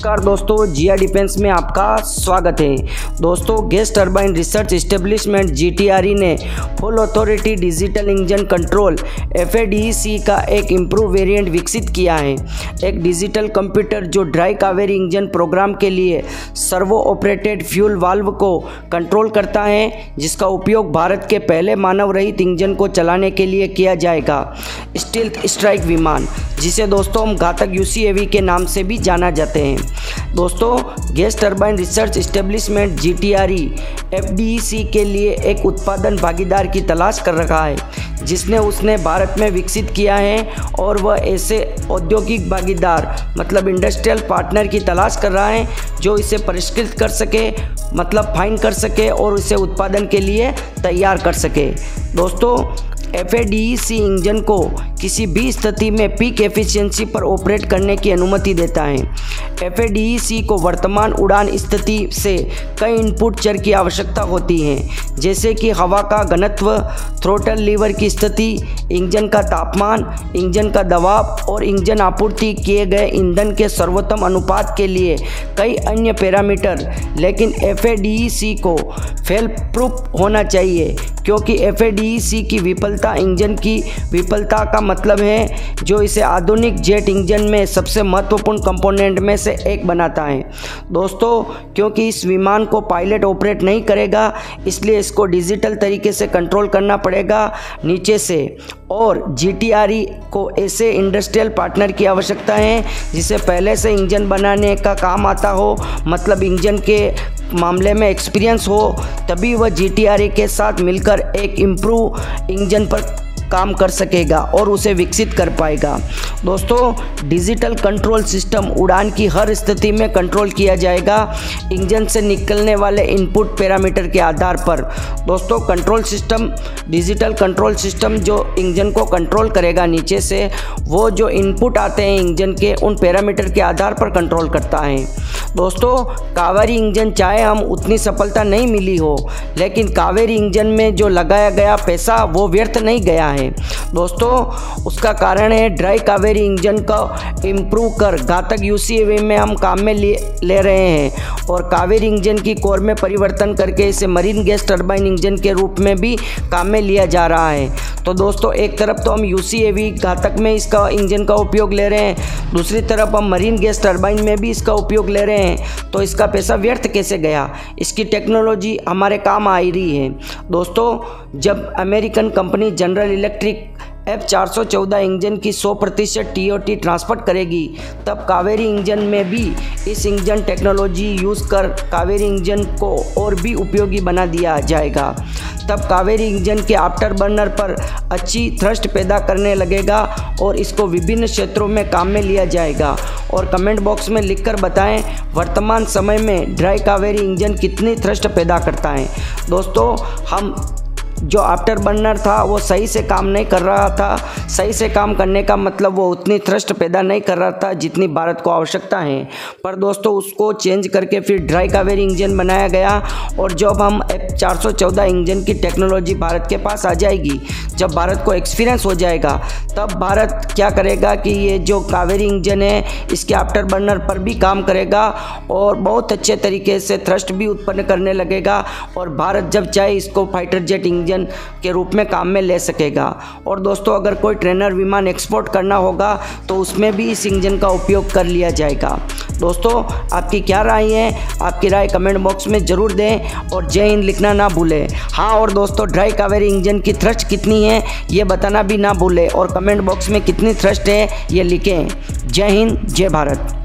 नमस्कार दोस्तों, जिया डिफेंस में आपका स्वागत है। दोस्तों, gas turbine research establishment GTRE ने full authority digital engine control FADEC का एक इम्प्रूव वेरिएंट विकसित किया है। एक डिजिटल कंप्यूटर जो ड्राई कावेरी इंजन प्रोग्राम के लिए सर्वो ऑपरेटेड फ्यूल वाल्व को कंट्रोल करता है, जिसका उपयोग भारत के पहले मानव रहित इंजन को चलाने के लिए किया जाएगा। स्टील्थ स्ट्राइक विमान, जिसे दोस्तों हम घातक UCAV के नाम से भी जाना जाते हैं। दोस्तों, gas turbine research establishment GTRE FADEC के लिए एक उत्पादन भागीदार की तलाश कर रहा है, जिसने उसने भारत में विकसित किया है, और वह ऐसे औद्योगिक भागीदार मतलब इंडस्ट्रियल पार्टनर की तलाश कर रहा है जो इसे परिष्कृत कर सके, मतलब फाइन कर सके और इसे उत्पादन के लिए तैयार कर सके। दोस्तों, FADEC इंजन को किसी भी स्थिति में पीक एफिशिएंसी पर ऑपरेट करने की अनुमति देता है। FADEC को वर्तमान उड़ान स्थिति से कई इनपुट चर की आवश्यकता होती है, जैसे कि हवा का घनत्व, थ्रोटल लीवर की स्थिति, इंजन का तापमान, इंजन का दबाव और इंजन आपूर्ति किए गए ईंधन के सर्वोत्तम अनुपात के लिए कई अन्य पैरामीटर। लेकिन FADEC को फेल प्रूफ होना चाहिए, क्योंकि FADEC की विफलता इंजन की विफलता का मतलब है, जो इसे आधुनिक जेट इंजन में सबसे महत्वपूर्ण कंपोनेंट में से एक बनाता है। दोस्तों, क्योंकि इस विमान को पायलट ऑपरेट नहीं करेगा, इसलिए इसको डिजिटल तरीके से कंट्रोल करना पड़ेगा नीचे से, और GTRE को ऐसे इंडस्ट्रियल पार्टनर की आवश्यकता है जिसे पहले से इंजन बनाने का काम आता हो, मतलब इंजन के मामले में एक्सपीरियंस हो, तभी वह GTRE के साथ मिलकर एक इम्प्रूव इंजन पर काम कर सकेगा और उसे विकसित कर पाएगा। दोस्तों, डिजिटल कंट्रोल सिस्टम उड़ान की हर स्थिति में कंट्रोल किया जाएगा इंजन से निकलने वाले इनपुट पैरामीटर के आधार पर। दोस्तों, control system, digital control system जो इंजन को कंट्रोल करेगा नीचे से, वो जो इनपुट आते हैं इंजन के, उन पैरामीटर के आधार पर कंट्रोल करता है। दोस्तों, कावेरी इंजन चाहे हम उतनी सफलता नहीं मिली हो, लेकिन कावेरी इंजन में जो लगाया गया पैसा वो व्यर्थ नहीं गया है। दोस्तों, उसका कारण है ड्राई कावेरी इंजन का इम्प्रूव कर घातक UCAV में हम काम में ले रहे हैं, और कावेरी इंजन की कोर में परिवर्तन करके इसे मरीन गैस टरबाइन इंजन के रूप में भी काम में लिया जा रहा है। तो दोस्तों, एक तरफ तो हम UCAV घातक में इसका इंजन का उपयोग ले रहे हैं, दूसरी तरफ हम मरीन गैस टरबाइन में भी इसका उपयोग ले रहे हैं, तो इसका पैसा व्यर्थ कैसे गया? इसकी टेक्नोलॉजी हमारे काम आ रही है। दोस्तों, जब American company general electric F414 engine की 100% TOT ट्रांसफर करेगी, तब कावेरी इंजन में भी इस इंजन टेक्नोलॉजी यूज़ कर कावेरी इंजन को और भी उपयोगी बना दिया जाएगा। तब कावेरी इंजन के आफ्टर बर्नर पर अच्छी थ्रस्ट पैदा करने लगेगा और इसको विभिन्न क्षेत्रों में काम में लिया जाएगा। और कमेंट बॉक्स में लिखकर बताएं वर्तमान समय में ड्राई कावेरी इंजन कितनी थ्रस्ट पैदा करता है। दोस्तों, हम जो आफ्टर बर्नर था वो सही से काम नहीं कर रहा था। सही से काम करने का मतलब वो उतनी थ्रस्ट पैदा नहीं कर रहा था जितनी भारत को आवश्यकता है। पर दोस्तों, उसको चेंज करके फिर ड्राई कावेरी इंजन बनाया गया, और जब हम F414 इंजन की टेक्नोलॉजी भारत के पास आ जाएगी, जब भारत को एक्सपीरियंस हो जाएगा, तब भारत क्या करेगा कि ये जो कावेरी इंजन है इसके आफ्टर बर्नर पर भी काम करेगा और बहुत अच्छे तरीके से थ्रस्ट भी उत्पन्न करने लगेगा, और भारत जब चाहे इसको फाइटर जेट इंजन के रूप में काम में ले सकेगा। और दोस्तों, अगर कोई ट्रेनर विमान एक्सपोर्ट करना होगा तो उसमें भी इस इंजन का उपयोग कर लिया जाएगा। दोस्तों, आपकी क्या राय है? आपकी राय कमेंट बॉक्स में ज़रूर दें, और जय हिंद लिखना ना भूलें। हाँ, और दोस्तों, ड्राई कावेरी इंजन की थ्रस्ट कितनी है ये बताना भी ना भूलें, और कमेंट बॉक्स में कितनी थ्रस्ट है ये लिखें। जय हिंद, जय भारत।